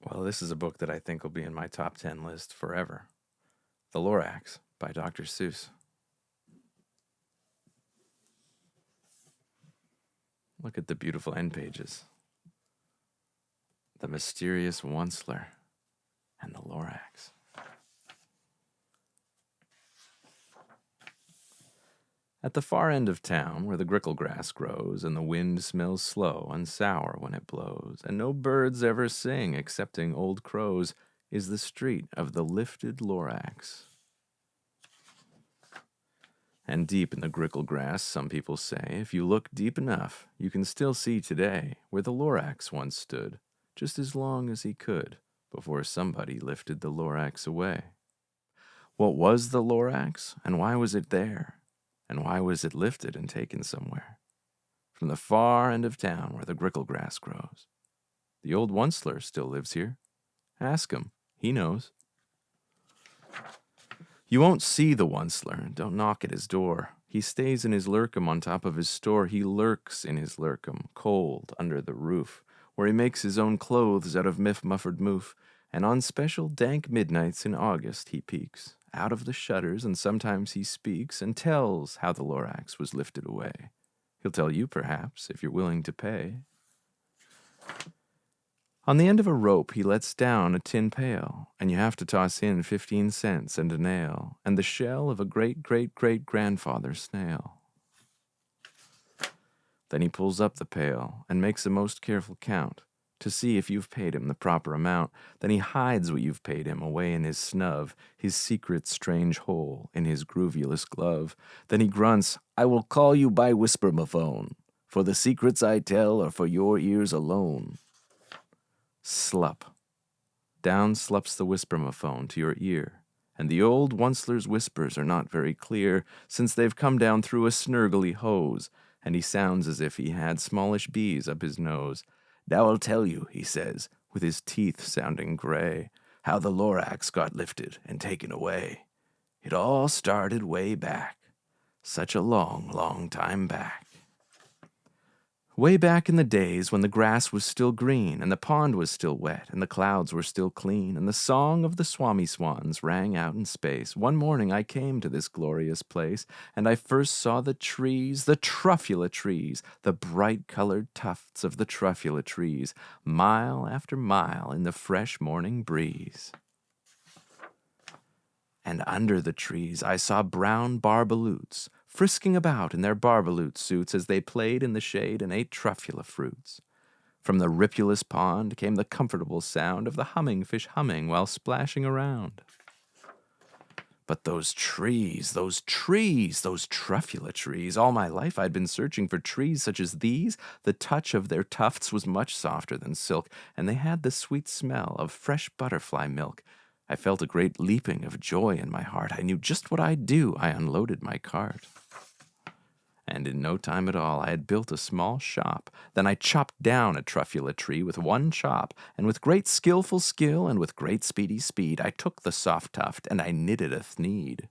Well, this is a book that I think will be in my top 10 list forever. The Lorax by Dr. Seuss. Look at the beautiful end pages. The mysterious Onceler and the Lorax. At the far end of town, where the grickle grass grows, and the wind smells slow and sour when it blows, and no birds ever sing excepting old crows, is the street of the lifted Lorax. And deep in the grickle grass, some people say, if you look deep enough, you can still see today where the Lorax once stood, just as long as he could, before somebody lifted the Lorax away. What was the Lorax, and why was it there? And why was it lifted and taken somewhere? From the far end of town where the grickle grass grows. The old Onceler still lives here. Ask him, he knows. You won't see the Onceler, don't knock at his door. He stays in his lurkum on top of his store. He lurks in his lurkum, cold under the roof, where he makes his own clothes out of mufford moof, and on special dank midnights in August he peeks out of the shutters, and sometimes he speaks and tells how the Lorax was lifted away. He'll tell you, perhaps, if you're willing to pay. On the end of a rope he lets down a tin pail, and you have to toss in 15 cents and a nail, and the shell of a great-great-great-grandfather snail. Then he pulls up the pail and makes a most careful count, to see if you've paid him the proper amount. Then he hides what you've paid him away in his snub, his secret strange hole in his groovulous glove. Then he grunts, I will call you by whisper-ma-phone, for the secrets I tell are for your ears alone. Slup. Down slups the whisper-ma-phone to your ear, and the old Onceler's whispers are not very clear, since they've come down through a snurgly hose, and he sounds as if he had smallish bees up his nose. Now I'll tell you, he says, with his teeth sounding gray, how the Lorax got lifted and taken away. It all started way back, such a long, long time back. Way back in the days when the grass was still green, and the pond was still wet, and the clouds were still clean, and the song of the swami swans rang out in space, one morning I came to this glorious place, and I first saw the trees, the truffula trees, the bright-colored tufts of the truffula trees, mile after mile in the fresh morning breeze. And under the trees I saw brown barbaloots, frisking about in their barbaloot suits as they played in the shade and ate truffula fruits. From the ripulous pond came the comfortable sound of the humming fish humming while splashing around. But those trees, those truffula trees, all my life I'd been searching for trees such as these. The touch of their tufts was much softer than silk, and they had the sweet smell of fresh butterfly milk. I felt a great leaping of joy in my heart. I knew just what I'd do. I unloaded my cart. And in no time at all I had built a small shop. Then I chopped down a truffula tree with one chop, and with great skillful skill and with great speedy speed I took the soft tuft and I knitted a thneed.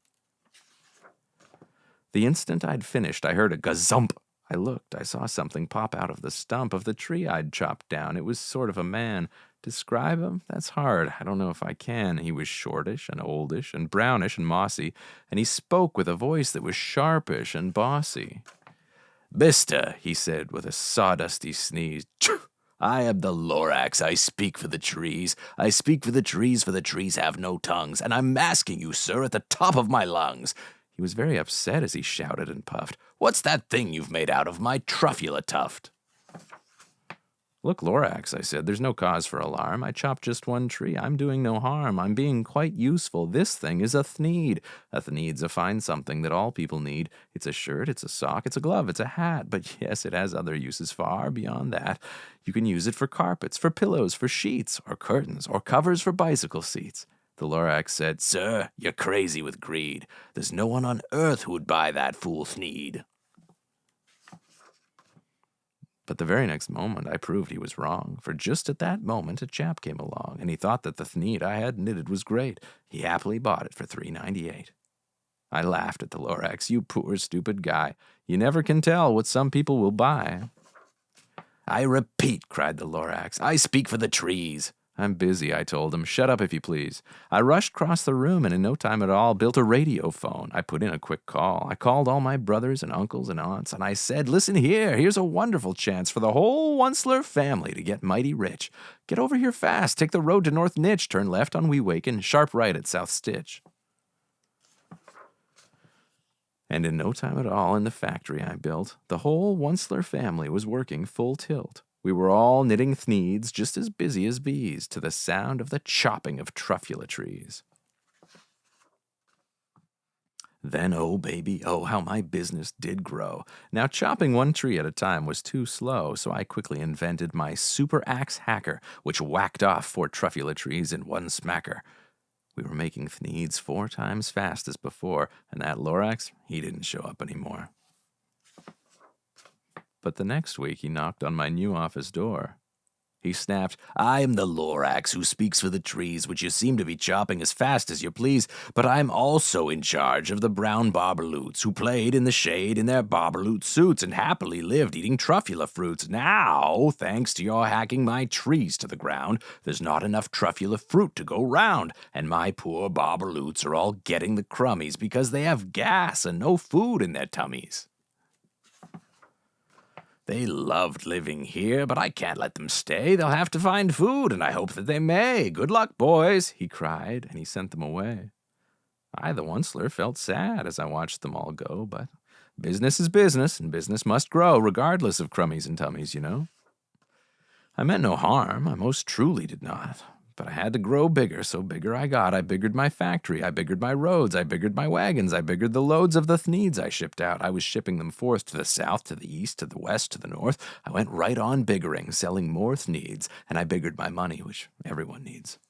The instant I'd finished I heard a gazump. I looked. I saw something pop out of the stump of the tree I'd chopped down. It was sort of a man. Describe him? That's hard. I don't know if I can. He was shortish and oldish and brownish and mossy, and he spoke with a voice that was sharpish and bossy. Mister, he said with a sawdusty sneeze, I am the Lorax. I speak for the trees. I speak for the trees have no tongues, and I'm asking you, sir, at the top of my lungs. He was very upset as he shouted and puffed. What's that thing you've made out of my truffula tuft? Look, Lorax, I said, there's no cause for alarm. I chopped just one tree. I'm doing no harm. I'm being quite useful. This thing is a thneed. A thneed's a fine something that all people need. It's a shirt, it's a sock, it's a glove, it's a hat. But yes, it has other uses far beyond that. You can use it for carpets, for pillows, for sheets, or curtains, or covers for bicycle seats. The Lorax said, Sir, you're crazy with greed. There's no one on earth who would buy that fool thneed. But the very next moment I proved he was wrong, for just at that moment a chap came along, and he thought that the thneed I had knitted was great. He happily bought it for $3.98. I laughed at the Lorax. You poor stupid guy. You never can tell what some people will buy. I repeat, cried the Lorax, I speak for the trees. I'm busy, I told him. Shut up, if you please. I rushed across the room and in no time at all built a radio phone. I put in a quick call. I called all my brothers and uncles and aunts, and I said, listen here, here's a wonderful chance for the whole Onceler family to get mighty rich. Get over here fast. Take the road to North Nitch, turn left on Weewaken, sharp right at South Stitch. And in no time at all in the factory I built, the whole Onceler family was working full tilt. We were all knitting thneeds, just as busy as bees, to the sound of the chopping of truffula trees. Then, oh baby, oh how my business did grow. Now chopping one tree at a time was too slow, so I quickly invented my super axe hacker, which whacked off 4 truffula trees in one smacker. We were making thneeds 4 times fast as before, and that Lorax, he didn't show up anymore. But the next week he knocked on my new office door. He snapped, I am the Lorax who speaks for the trees, which you seem to be chopping as fast as you please, but I'm also in charge of the brown barbaloots who played in the shade in their barbaloot suits and happily lived eating truffula fruits. Now, thanks to your hacking my trees to the ground, there's not enough truffula fruit to go round, and my poor barbaloots are all getting the crummies because they have gas and no food in their tummies. They loved living here, but I can't let them stay. They'll have to find food, and I hope that they may. Good luck, boys, he cried, and he sent them away. I, the Onceler, felt sad as I watched them all go, but business is business, and business must grow, regardless of crummies and tummies, you know. I meant no harm, I most truly did not. But I had to grow bigger, so bigger I got. I biggered my factory, I biggered my roads, I biggered my wagons, I biggered the loads of the thneeds I shipped out. I was shipping them forth to the south, to the east, to the west, to the north. I went right on biggering, selling more thneeds, and I biggered my money, which everyone needs.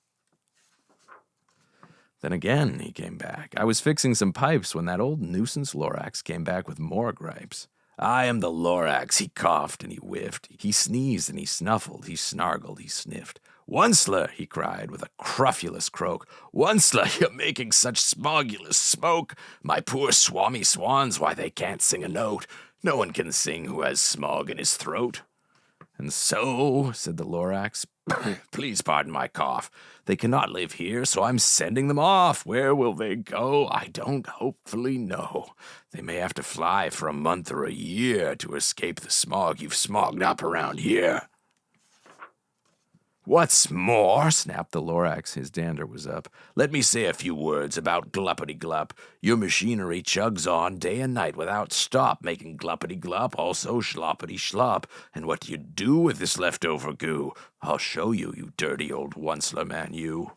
Then again he came back. I was fixing some pipes when that old nuisance Lorax came back with more gripes. I am the Lorax, he coughed and he whiffed. He sneezed and he snuffled, he snargled, he sniffed. Onceler, he cried with a cruffulous croak. Onceler, you're making such smogulous smoke. My poor swami swans, why they can't sing a note. No one can sing who has smog in his throat. And so, said the Lorax, please pardon my cough, they cannot live here, so I'm sending them off. Where will they go? I don't hopefully know. They may have to fly for a month or a year to escape the smog you've smogged up around here. What's more, snapped the Lorax, his dander was up, let me say a few words about gluppity-glup. Your machinery chugs on day and night without stop, making gluppity-glup, also schloppity-schlop. And what do you do with this leftover goo? I'll show you, you dirty old Onceler man, you.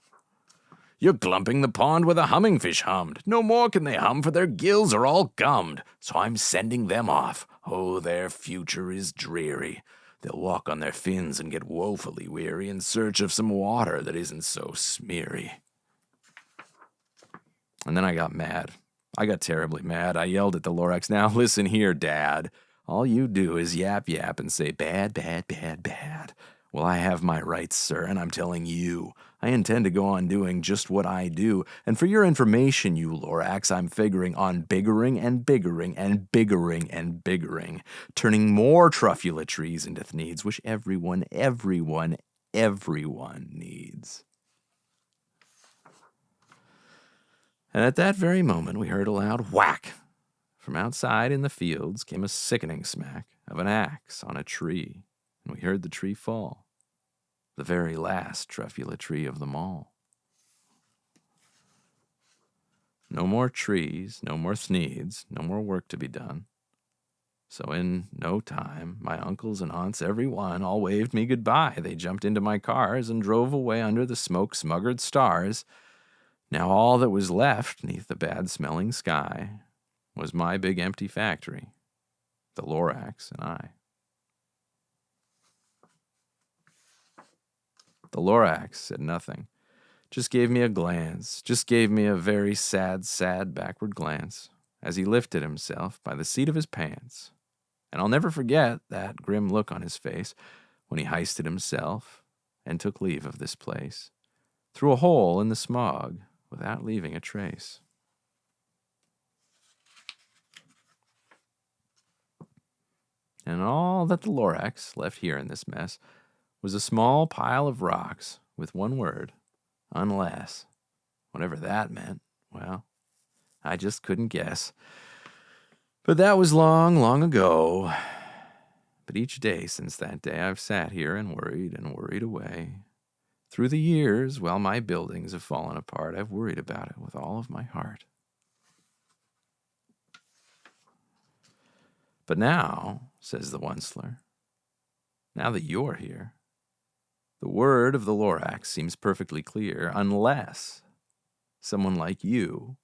You're glumping the pond where the hummingfish hummed. No more can they hum, for their gills are all gummed. So I'm sending them off. Oh, their future is dreary. They'll walk on their fins and get woefully weary in search of some water that isn't so smeary. And then I got mad. I got terribly mad. I yelled at the Lorax, now listen here, Dad. All you do is yap and say bad, bad, bad, bad. Well, I have my rights, sir, and I'm telling you, I intend to go on doing just what I do. And for your information, you Lorax, I'm figuring on biggering and biggering and biggering and biggering, turning more truffula trees into thneeds, which everyone needs. And at that very moment, we heard a loud whack. From outside in the fields came a sickening smack of an axe on a tree, and we heard the tree fall. The very last truffula tree of them all. No more trees, no more thneeds, no more work to be done. So in no time, my uncles and aunts, every one, all waved me goodbye. They jumped into my cars and drove away under the smoke-smuggered stars. Now all that was left neath the bad-smelling sky was my big empty factory, the Lorax and I. The Lorax said nothing, just gave me a glance, just gave me a very sad backward glance as he lifted himself by the seat of his pants. And I'll never forget that grim look on his face when he hoisted himself and took leave of this place, through a hole in the smog without leaving a trace. And all that the Lorax left here in this mess was a small pile of rocks with one word, unless. Whatever that meant, well, I just couldn't guess. But that was long, long ago. But each day since that day, I've sat here and worried away. Through the years, while my buildings have fallen apart, I've worried about it with all of my heart. But now, says the Onceler, now that you're here, the word of the Lorax seems perfectly clear, unless someone like you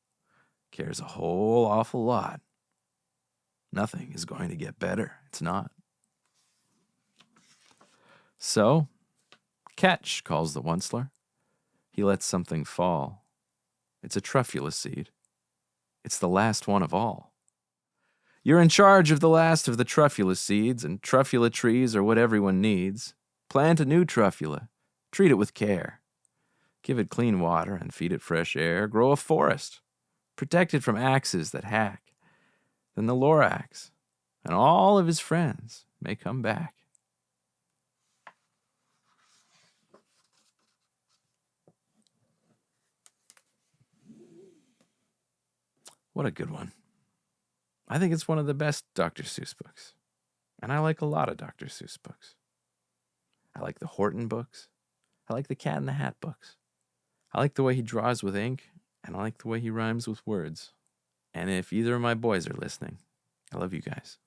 cares a whole awful lot. Nothing is going to get better. It's not. So, catch, calls the Onceler. He lets something fall. It's a truffula seed. It's the last one of all. You're in charge of the last of the truffula seeds, and truffula trees are what everyone needs. Plant a new truffula. Treat it with care. Give it clean water and feed it fresh air. Grow a forest. Protect it from axes that hack. Then the Lorax and all of his friends may come back. What a good one. I think it's one of the best Dr. Seuss books. And I like a lot of Dr. Seuss books. I like the Horton books. I like the Cat in the Hat books. I like the way he draws with ink, and I like the way he rhymes with words. And if either of my boys are listening, I love you guys.